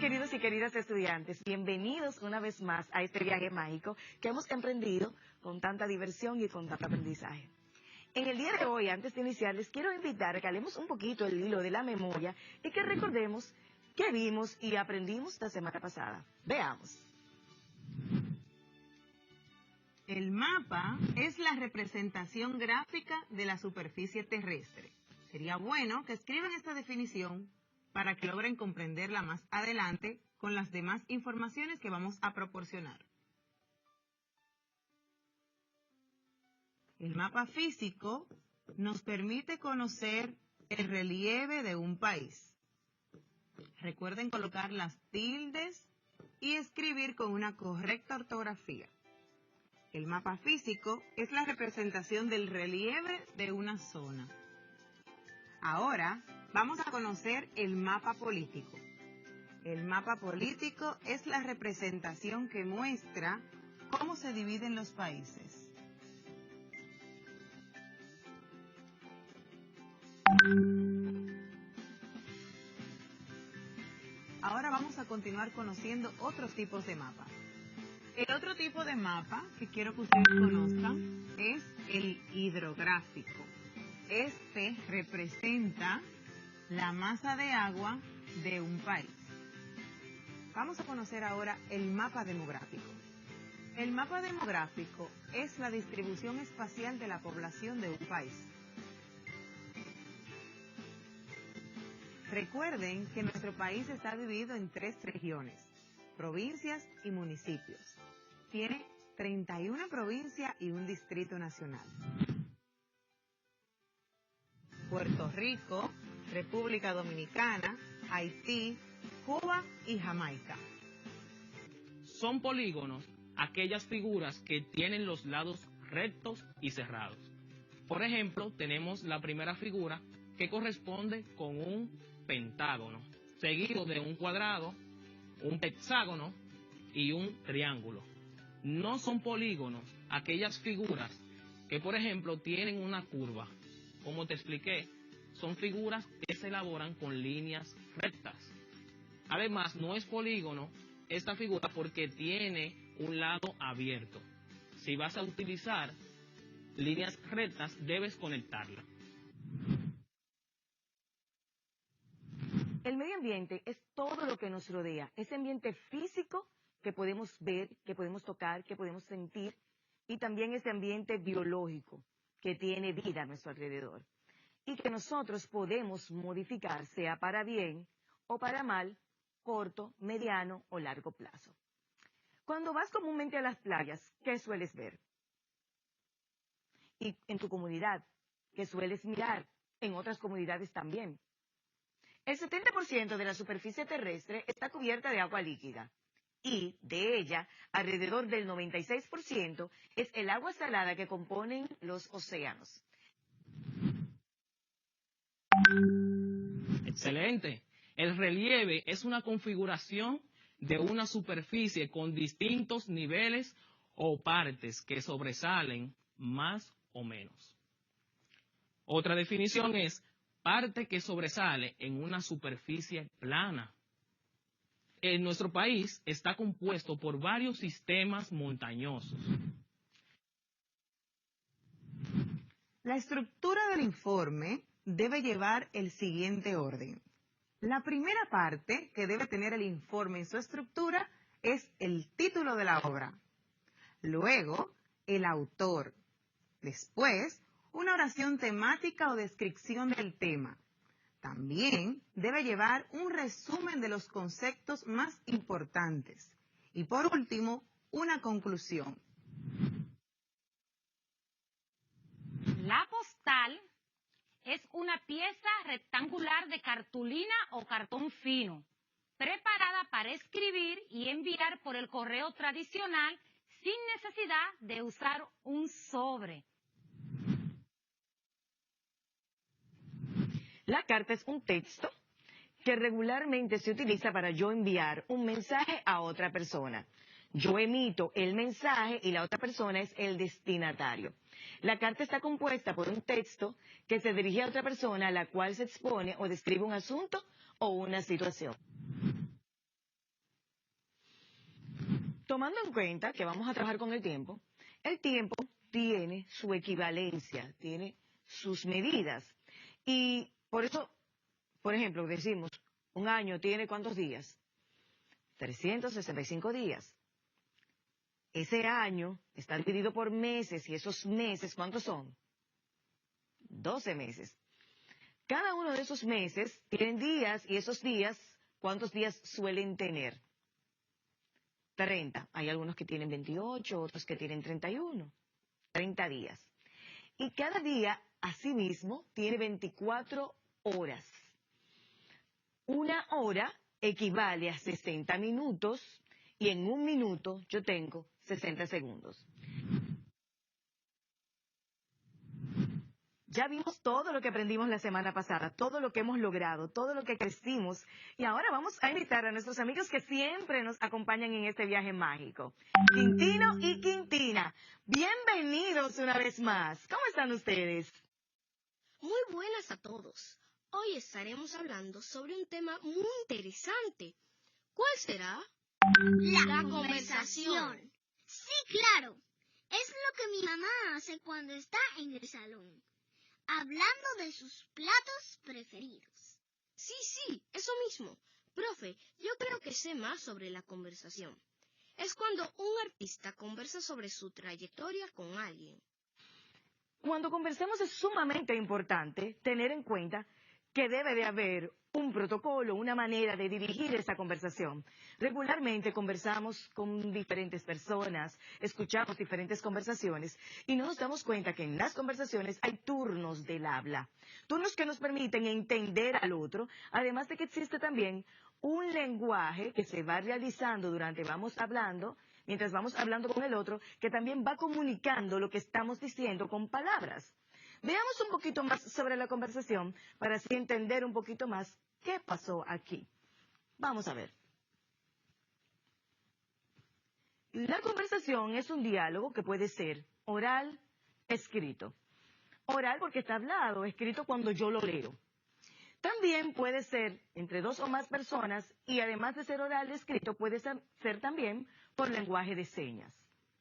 queridos y queridas estudiantes, bienvenidos una vez más a este viaje mágico que hemos emprendido con tanta diversión y con tanto aprendizaje. En el día de hoy, antes de iniciar, les quiero invitar a que hablemos un poquito el hilo de la memoria y que recordemos qué vimos y aprendimos la semana pasada. Veamos. El mapa es la representación gráfica de la superficie terrestre. Sería bueno que escriban esta definición para que logren comprenderla más adelante con las demás informaciones que vamos a proporcionar. El mapa físico nos permite conocer el relieve de un país. Recuerden colocar las tildes y escribir con una correcta ortografía. El mapa físico es la representación del relieve de una zona. Ahora vamos a conocer el mapa político. El mapa político es la representación que muestra cómo se dividen los países. Ahora vamos a continuar conociendo otros tipos de mapas. El otro tipo de mapa que quiero que ustedes conozcan es el hidrográfico. Este representa la masa de agua de un país. Vamos a conocer ahora el mapa demográfico. El mapa demográfico es la distribución espacial de la población de un país. Recuerden que nuestro país está dividido en 3 regiones, provincias y municipios. Tiene 31 provincias y un distrito nacional. Puerto Rico, República Dominicana, Haití, Cuba y Jamaica. Son polígonos aquellas figuras que tienen los lados rectos y cerrados. Por ejemplo, tenemos la primera figura que corresponde con un pentágono, seguido de un cuadrado, un hexágono y un triángulo. No son polígonos aquellas figuras que, por ejemplo, tienen una curva. Como te expliqué, son figuras que se elaboran con líneas rectas. Además, no es polígono esta figura porque tiene un lado abierto. Si vas a utilizar líneas rectas, debes conectarla. El medio ambiente es todo lo que nos rodea, ese ambiente físico que podemos ver, que podemos tocar, que podemos sentir, y también ese ambiente biológico que tiene vida a nuestro alrededor y que nosotros podemos modificar, sea para bien o para mal, corto, mediano o largo plazo. Cuando vas comúnmente a las playas, ¿qué sueles ver? Y en tu comunidad, ¿qué sueles mirar? En otras comunidades también. El 70% de la superficie terrestre está cubierta de agua líquida y, de ella, alrededor del 96% es el agua salada que componen los océanos. Excelente. El relieve es una configuración de una superficie con distintos niveles o partes que sobresalen más o menos. Otra definición es parte que sobresale en una superficie plana. En nuestro país está compuesto por varios sistemas montañosos. La estructura del informe debe llevar el siguiente orden. La primera parte que debe tener el informe en su estructura es el título de la obra. Luego, el autor. Después, una oración temática o descripción del tema. También debe llevar un resumen de los conceptos más importantes. Y por último, una conclusión. La postal es una pieza rectangular de cartulina o cartón fino, preparada para escribir y enviar por el correo tradicional sin necesidad de usar un sobre. La carta es un texto que regularmente se utiliza para yo enviar un mensaje a otra persona. Yo emito el mensaje y la otra persona es el destinatario. La carta está compuesta por un texto que se dirige a otra persona a la cual se expone o describe un asunto o una situación. tomando en cuenta que vamos a trabajar con el tiempo tiene su equivalencia, tiene sus medidas. Y por eso, por ejemplo, decimos, un año tiene ¿cuántos días? 365 días. Ese año está dividido por meses, y esos meses, ¿cuántos son? 12 meses. Cada uno de esos meses tienen días, y esos días, ¿cuántos días suelen tener? 30. Hay algunos que tienen 28, otros que tienen 31. 30 días. Y cada día, asimismo, tiene 24 horas. Una hora equivale a 60 minutos, y en un minuto yo tengo 60 segundos. Ya vimos todo lo que aprendimos la semana pasada, todo lo que hemos logrado, todo lo que crecimos. Y ahora vamos a invitar a nuestros amigos que siempre nos acompañan en este viaje mágico. Quintino y Quintina, bienvenidos una vez más. ¿Cómo están ustedes? Muy buenas a todos. Hoy estaremos hablando sobre un tema muy interesante. ¿Cuál será? La conversación. Sí, claro. Es lo que mi mamá hace cuando está en el salón, hablando de sus platos preferidos. Sí, eso mismo. Profe, yo creo que sé más sobre la conversación. Es cuando un artista conversa sobre su trayectoria con alguien. Cuando conversamos es sumamente importante tener en cuenta que debe de haber un protocolo, una manera de dirigir esa conversación. Regularmente conversamos con diferentes personas, escuchamos diferentes conversaciones y no nos damos cuenta que en las conversaciones hay turnos del habla, turnos que nos permiten entender al otro, además de que existe también un lenguaje que se va realizando mientras vamos hablando con el otro, que también va comunicando lo que estamos diciendo con palabras. Veamos un poquito más sobre la conversación para así entender un poquito más qué pasó aquí. Vamos a ver. La conversación es un diálogo que puede ser oral, escrito. Oral porque está hablado, escrito cuando yo lo leo. También puede ser entre dos o más personas y además de ser oral, escrito, puede ser también por lenguaje de señas.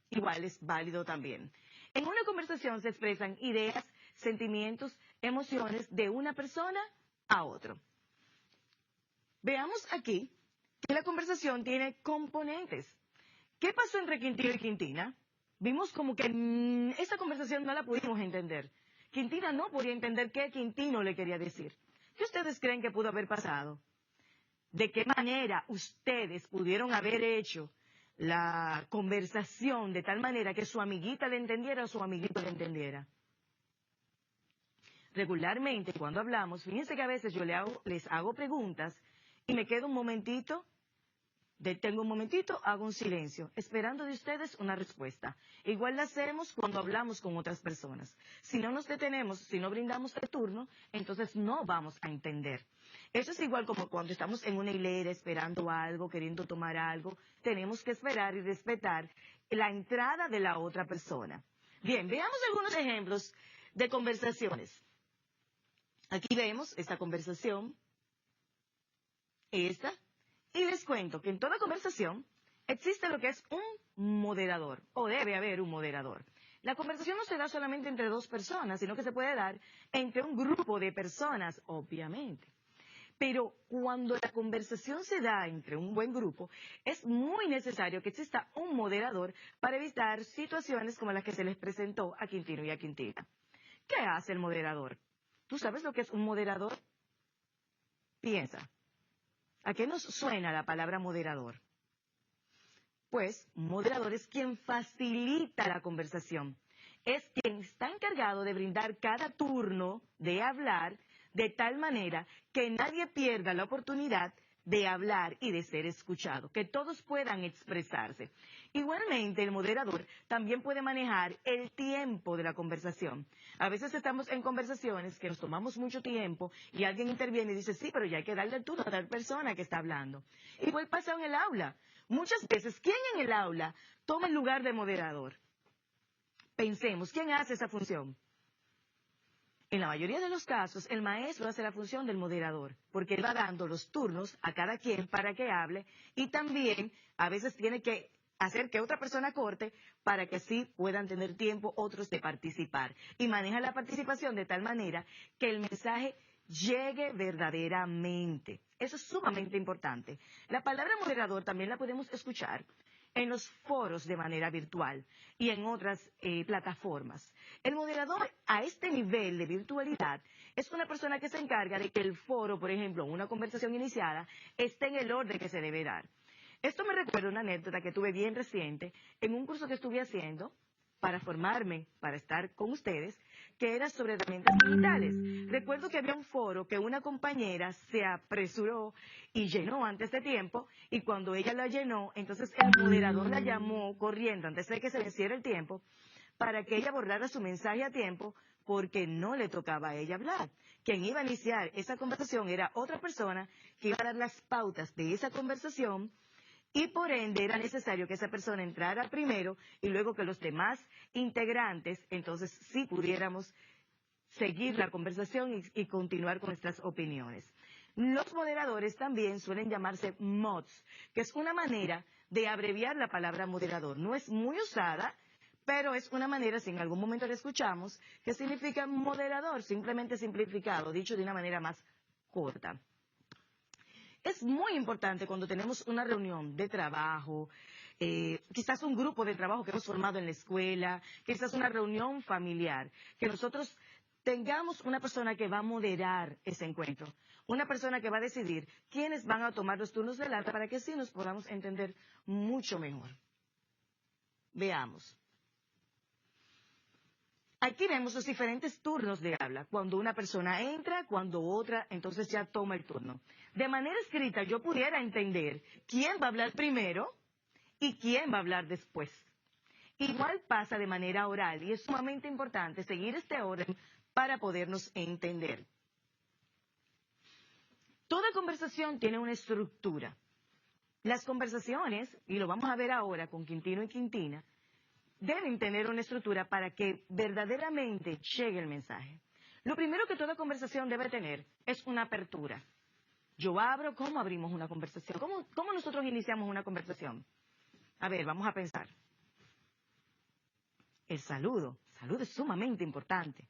Igual es válido también. En una conversación se expresan ideas, sentimientos, emociones de una persona a otro. Veamos aquí que la conversación tiene componentes. ¿Qué pasó entre Quintino y Quintina? Vimos como que esa conversación no la pudimos entender. Quintina no podía entender qué Quintino le quería decir. ¿Qué ustedes creen que pudo haber pasado? ¿De qué manera ustedes pudieron haber hecho la conversación de tal manera que su amiguita le entendiera o su amiguito le entendiera? Regularmente, cuando hablamos, fíjense que a veces yo les hago preguntas y me quedo un momentito, detengo un momentito, hago un silencio, esperando de ustedes una respuesta. Igual la hacemos cuando hablamos con otras personas. Si no nos detenemos, si no brindamos el turno, entonces no vamos a entender. Eso es igual como cuando estamos en una hilera esperando algo, queriendo tomar algo. Tenemos que esperar y respetar la entrada de la otra persona. Bien, veamos algunos ejemplos de conversaciones. Aquí vemos esta conversación, esta, y les cuento que en toda conversación existe lo que es un moderador, o debe haber un moderador. La conversación no se da solamente entre dos personas, sino que se puede dar entre un grupo de personas, obviamente. Pero cuando la conversación se da entre un buen grupo, es muy necesario que exista un moderador para evitar situaciones como las que se les presentó a Quintino y a Quintina. ¿Qué hace el moderador? ¿Tú sabes lo que es un moderador? Piensa. ¿A qué nos suena la palabra moderador? Pues, un moderador es quien facilita la conversación. Es quien está encargado de brindar cada turno de hablar de tal manera que nadie pierda la oportunidad de hablar y de ser escuchado, que todos puedan expresarse. Igualmente, el moderador también puede manejar el tiempo de la conversación. A veces estamos en conversaciones que nos tomamos mucho tiempo y alguien interviene y dice, sí, pero ya hay que darle el turno a tal persona que está hablando. Igual pasa en el aula. Muchas veces, ¿quién en el aula toma el lugar de moderador? Pensemos, ¿quién hace esa función? En la mayoría de los casos, el maestro hace la función del moderador, porque él va dando los turnos a cada quien para que hable y también a veces tiene que hacer que otra persona corte para que así puedan tener tiempo otros de participar. Y maneja la participación de tal manera que el mensaje llegue verdaderamente. Eso es sumamente importante. La palabra moderador también la podemos escuchar en los foros de manera virtual y en otras plataformas. El moderador a este nivel de virtualidad es una persona que se encarga de que el foro, por ejemplo, una conversación iniciada, esté en el orden que se debe dar. Esto me recuerda una anécdota que tuve bien reciente en un curso que estuve haciendo para formarme, para estar con ustedes, que era sobre herramientas digitales. Recuerdo que había un foro que una compañera se apresuró y llenó antes de tiempo, y cuando ella la llenó, entonces el moderador la llamó corriendo antes de que se venciera el tiempo, para que ella borrara su mensaje a tiempo, porque no le tocaba a ella hablar. Quien iba a iniciar esa conversación era otra persona que iba a dar las pautas de esa conversación, y por ende era necesario que esa persona entrara primero y luego que los demás integrantes, entonces sí pudiéramos seguir la conversación y continuar con nuestras opiniones. Los moderadores también suelen llamarse mods, que es una manera de abreviar la palabra moderador. No es muy usada, pero es una manera, si en algún momento la escuchamos, que significa moderador, simplemente simplificado, dicho de una manera más corta. Es muy importante cuando tenemos una reunión de trabajo, quizás un grupo de trabajo que hemos formado en la escuela, quizás una reunión familiar, que nosotros tengamos una persona que va a moderar ese encuentro, una persona que va a decidir quiénes van a tomar los turnos de habla para que así nos podamos entender mucho mejor. Veamos. Aquí vemos los diferentes turnos de habla. Cuando una persona entra, cuando otra, entonces ya toma el turno. De manera escrita yo pudiera entender quién va a hablar primero y quién va a hablar después. Igual pasa de manera oral y es sumamente importante seguir este orden para podernos entender. Toda conversación tiene una estructura. Las conversaciones, y lo vamos a ver ahora con Quintino y Quintina, deben tener una estructura para que verdaderamente llegue el mensaje. Lo primero que toda conversación debe tener es una apertura. Yo abro, ¿cómo abrimos una conversación? ¿Cómo nosotros iniciamos una conversación? A ver, vamos a pensar. El saludo. Saludo es sumamente importante.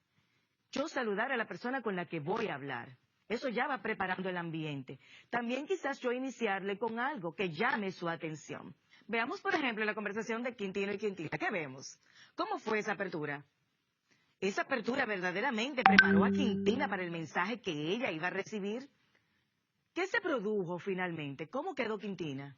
Yo saludar a la persona con la que voy a hablar. Eso ya va preparando el ambiente. También quizás yo iniciarle con algo que llame su atención. Veamos, por ejemplo, la conversación de Quintino y Quintina. ¿Qué vemos? ¿Cómo fue esa apertura? ¿Esa apertura verdaderamente preparó a Quintina para el mensaje que ella iba a recibir? ¿Qué se produjo finalmente? ¿Cómo quedó Quintina?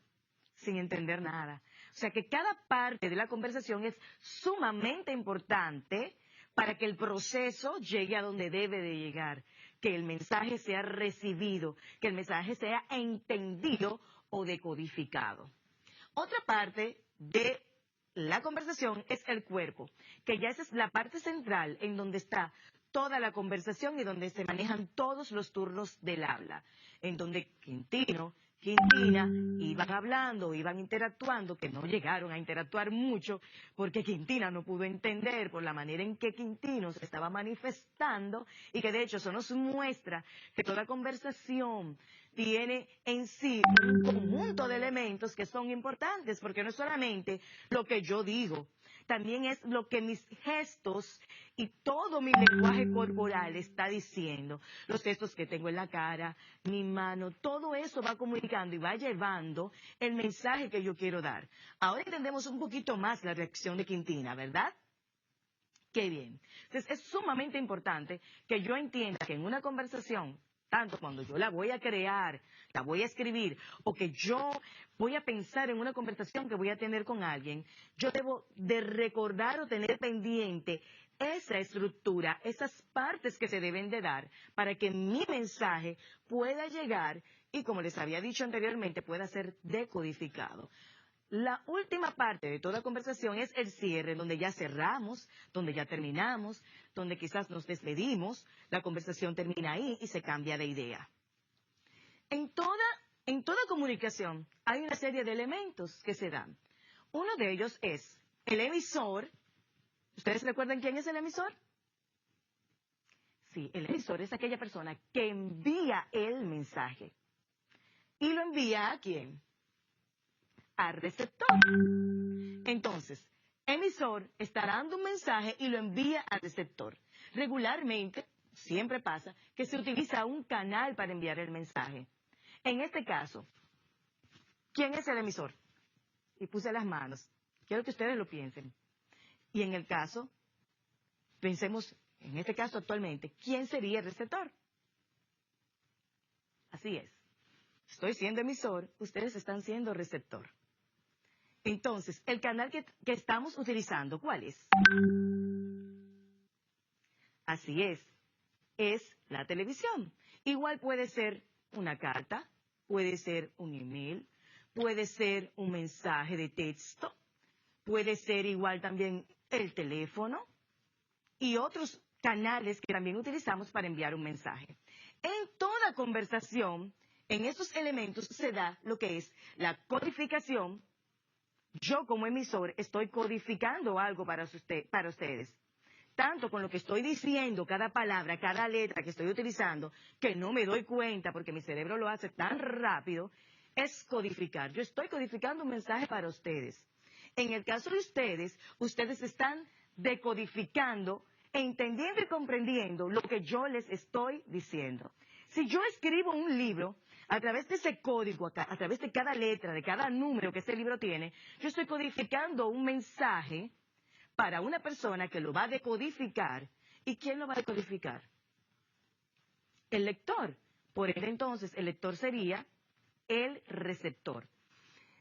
Sin entender nada. O sea que cada parte de la conversación es sumamente importante para que el proceso llegue a donde debe de llegar, que el mensaje sea recibido, que el mensaje sea entendido o decodificado. Otra parte de la conversación es el cuerpo, que ya esa es la parte central en donde está toda la conversación y donde se manejan todos los turnos del habla, en donde Quintino, Quintina iban hablando, iban interactuando, que no llegaron a interactuar mucho porque Quintina no pudo entender por la manera en que Quintino se estaba manifestando, y que de hecho eso nos muestra que toda conversación tiene en sí un conjunto de elementos que son importantes, porque no es solamente lo que yo digo, también es lo que mis gestos y todo mi lenguaje corporal está diciendo. Los gestos que tengo en la cara, mi mano, todo eso va comunicando y va llevando el mensaje que yo quiero dar. Ahora entendemos un poquito más la reacción de Quintina, ¿verdad? Qué bien. Entonces es sumamente importante que yo entienda que en una conversación, tanto cuando yo la voy a crear, la voy a escribir, o que yo voy a pensar en una conversación que voy a tener con alguien, yo debo de recordar o tener pendiente esa estructura, esas partes que se deben de dar para que mi mensaje pueda llegar y, como les había dicho anteriormente, pueda ser decodificado. La última parte de toda conversación es el cierre, donde ya cerramos, donde ya terminamos, donde quizás nos despedimos, la conversación termina ahí y se cambia de idea. En toda comunicación hay una serie de elementos que se dan. Uno de ellos es el emisor. ¿Ustedes recuerdan quién es el emisor? Sí, el emisor es aquella persona que envía el mensaje. ¿Y lo envía a quién? Al receptor. Entonces, emisor está dando un mensaje y lo envía al receptor. Regularmente, siempre pasa, que se utiliza un canal para enviar el mensaje. En este caso, ¿quién es el emisor? Y puse las manos. Quiero que ustedes lo piensen. Y en el caso, pensemos, en este caso actualmente, ¿quién sería el receptor? Así es. Estoy siendo emisor, ustedes están siendo receptor. Entonces, el canal que estamos utilizando, ¿cuál es? Así es la televisión. Igual puede ser una carta, puede ser un email, puede ser un mensaje de texto, puede ser igual también el teléfono y otros canales que también utilizamos para enviar un mensaje. En toda conversación, en estos elementos se da lo que es la codificación. Yo como emisor estoy codificando algo para ustedes. Tanto con lo que estoy diciendo, cada palabra, cada letra que estoy utilizando, que no me doy cuenta porque mi cerebro lo hace tan rápido, es codificar. Yo estoy codificando un mensaje para ustedes. En el caso de ustedes, ustedes están decodificando, entendiendo y comprendiendo lo que yo les estoy diciendo. Si yo escribo un libro, a través de ese código, a través de cada letra, de cada número que ese libro tiene, yo estoy codificando un mensaje para una persona que lo va a decodificar. ¿Y quién lo va a decodificar? El lector. Por ende, entonces, el lector sería el receptor.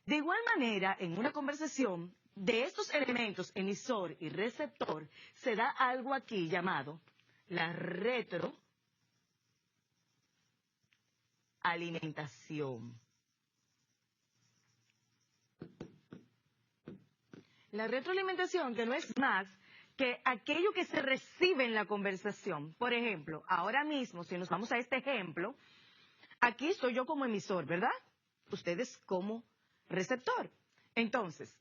De igual manera, en una conversación, de estos elementos, emisor y receptor, se da algo aquí llamado la retroalimentación. La retroalimentación, que no es más que aquello que se recibe en la conversación. Por ejemplo, ahora mismo, si nos vamos a este ejemplo, aquí soy yo como emisor, ¿verdad? Ustedes como receptor. Entonces,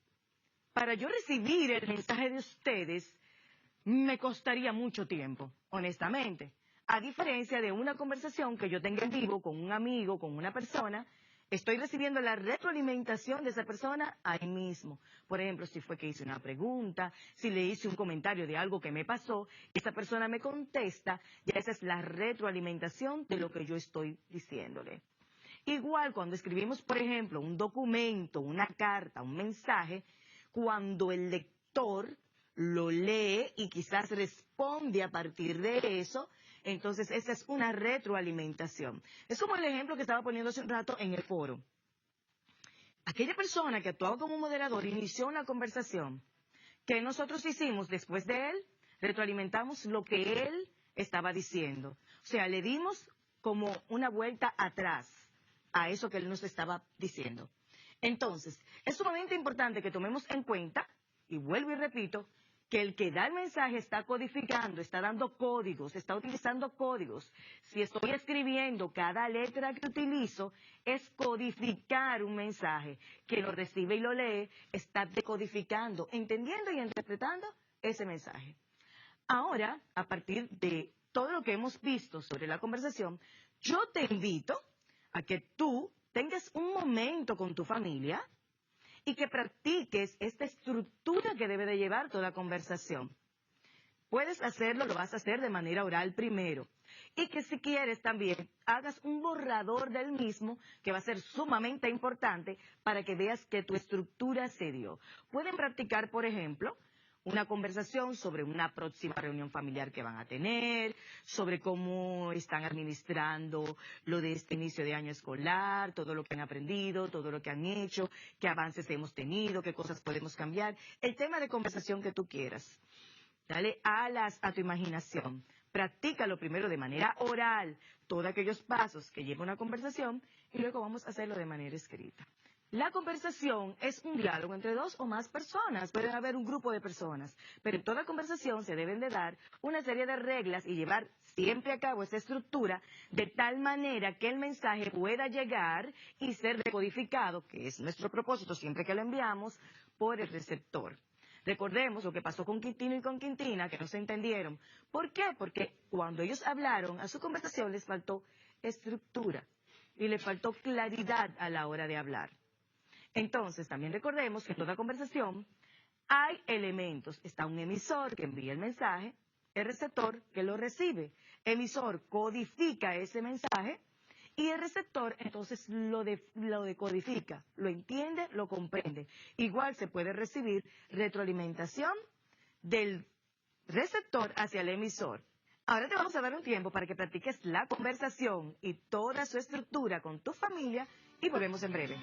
para yo recibir el mensaje de ustedes, me costaría mucho tiempo, honestamente. A diferencia de una conversación que yo tenga en vivo con un amigo, con una persona, estoy recibiendo la retroalimentación de esa persona ahí mismo. Por ejemplo, si fue que hice una pregunta, si le hice un comentario de algo que me pasó, esa persona me contesta, ya esa es la retroalimentación de lo que yo estoy diciéndole. Igual cuando escribimos, por ejemplo, un documento, una carta, un mensaje, cuando el lector lo lee y quizás responde a partir de eso, entonces esa es una retroalimentación. Es como el ejemplo que estaba poniendo hace un rato en el foro. Aquella persona que actuaba como moderador inició una conversación. ¿Qué nosotros hicimos después de él? Retroalimentamos lo que él estaba diciendo. O sea, le dimos como una vuelta atrás a eso que él nos estaba diciendo. Entonces, es sumamente importante que tomemos en cuenta, y vuelvo y repito, que el que da el mensaje está codificando, está dando códigos, está utilizando códigos. Si estoy escribiendo cada letra que utilizo, es codificar un mensaje. Quien lo recibe y lo lee está decodificando, entendiendo y interpretando ese mensaje. Ahora, a partir de todo lo que hemos visto sobre la conversación, yo te invito a que tú tengas un momento con tu familia y que practiques esta estructura que debe de llevar toda conversación. Puedes hacerlo, lo vas a hacer de manera oral primero. Y que si quieres también hagas un borrador del mismo, que va a ser sumamente importante para que veas que tu estructura se dio. Pueden practicar, por ejemplo, una conversación sobre una próxima reunión familiar que van a tener, sobre cómo están administrando lo de este inicio de año escolar, todo lo que han aprendido, todo lo que han hecho, qué avances hemos tenido, qué cosas podemos cambiar. El tema de conversación que tú quieras. Dale alas a tu imaginación. Practícalo primero de manera oral, todos aquellos pasos que lleva una conversación, y luego vamos a hacerlo de manera escrita. La conversación es un diálogo entre dos o más personas. Puede haber un grupo de personas, pero en toda conversación se deben de dar una serie de reglas y llevar siempre a cabo esa estructura de tal manera que el mensaje pueda llegar y ser decodificado, que es nuestro propósito siempre que lo enviamos, por el receptor. Recordemos lo que pasó con Quintino y con Quintina, que no se entendieron. ¿Por qué? Porque cuando ellos hablaron, a su conversación les faltó estructura y les faltó claridad a la hora de hablar. Entonces, también recordemos que en toda conversación hay elementos. Está un emisor que envía el mensaje, el receptor que lo recibe. Emisor codifica ese mensaje y el receptor entonces lo decodifica, lo entiende, lo comprende. Igual se puede recibir retroalimentación del receptor hacia el emisor. Ahora te vamos a dar un tiempo para que practiques la conversación y toda su estructura con tu familia y volvemos en breve.